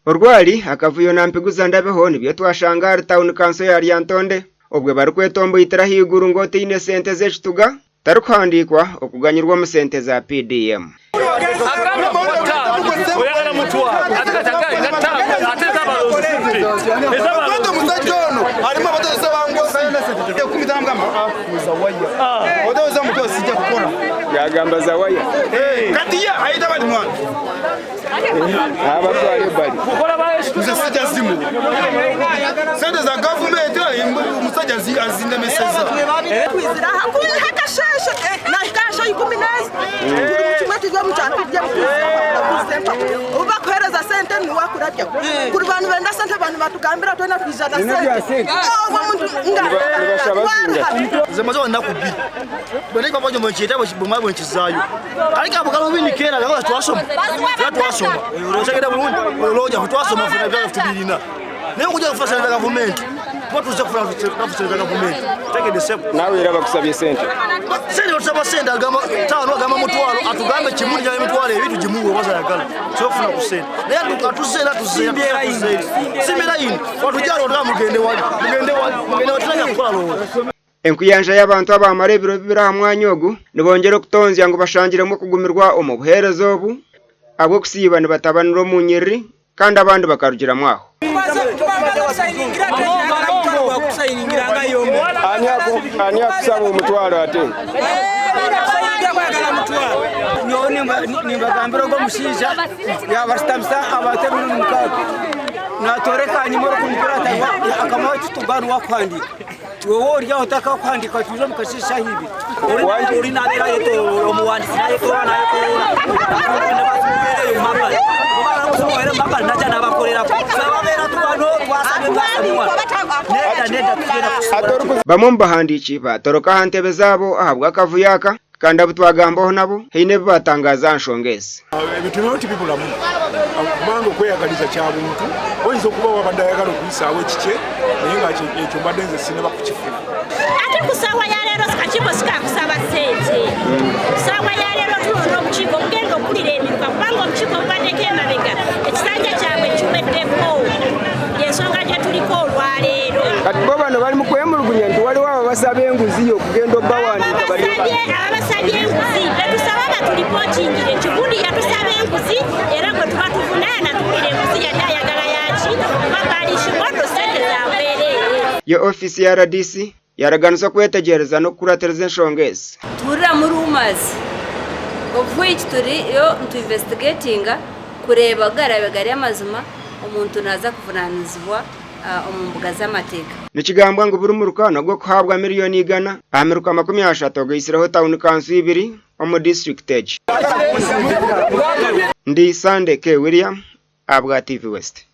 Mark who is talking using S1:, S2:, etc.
S1: Urwari akavuyo nampiguza ndabeho nibyo twashangara town council ya Lyantonde ubwe bari kwetombo itara higuru ngo tine sente z'ekituga tarukwandikwa okuganyirwa mu sente za PDM. Yagamba za waya katiya haita bali mwana abatwale bali kukola baesha sija zimu sente za government musajja azinda meseza kwizira hakuna hata shasha na kasha 10 kimwe tujya mu cyakujya uba kwereza sente ni wakurabya kuri bantu benda sente abantu batugambira twena kwijana sente zemazo ndakubira bari kwa bojo mchita bumwe bwenchizayo ariko abugalo bini kera ngo twasoma uroshagera Burundi uroja twasoma funa bya tubirina niyo kujya gufasha na government tuze kufasha na government take the step nawe iraba kusabye sente sente utsaba sente agama tano agama mutwalo atugambe kimuni ya mutwalo ebitu jimuwe basa yagala cyo kufuna kusente naye atusela tuzembera simera yini watujalo ndamugende wali mugende watanya kukola lo enkuyanja y'abantu abamara ebiro bibira mwanyugu nibongera okutonzya ngo bashangiremo kugumirwa omubuherezo obu abo kusiba nibatabanira mu nyiri kandi abandi bakarugira mwaho anya kusaba umutwaro ate nimbagambira ngo mushinja yabasitamisa abatemu n'umukaka natoreka nyimoro kumkurata akamaho tutugana wakwandika wowe urya utaka kwandika tuje mukashisha hivi uri nabera yeto omuwandisi naye ko naye ko mama naja nabakorera sababera tubano twasabe bamwe bahandiki batoroka hantebe zabo ahabwa akavuyaka kandi abutwagambaho nabo heine batangaza nshongese ebintu noti bibulamu kubango kweyagaliza kyabuntu oyinza okuba wabandayagala okuyisawo kike naye nga ekyo mbadde nze sinaba kukifuna ate kusawa ya leero sikakiko sikakusaba sente kusawa ya leero tulonda omukiiko okugenda okulira emiruka kubanga omukiiko obubaddeko emabega ekisanja kyabwe kiweddeko yensonga gye tuliko olwaleero kati bo bano bali mu kwemulugunya nti waliwo ababasaba enguzi okugenda obbawandika abasabye enguzi betusaba batulipootingire ekigundi yatusaba enguzi era gwe tuba tuvunaana tuwulira enguzi yali ayagala yaki babalishibwono sente zaweerere yo ofisi ya RDC yaraganisa kwetegereza n'okukuratereza enshongesi turira mu rumors of which turiyo investigatinga kureba garabegari amazima omuntu naza kuvunanizibwa omumbuga z'amateka nikigambwa ngo buri murukano gwo kuhabwa miliyoni 100 amiruka 30 ogisiraho town council 2 omu district edge ndi Sunday K William abwa TV West.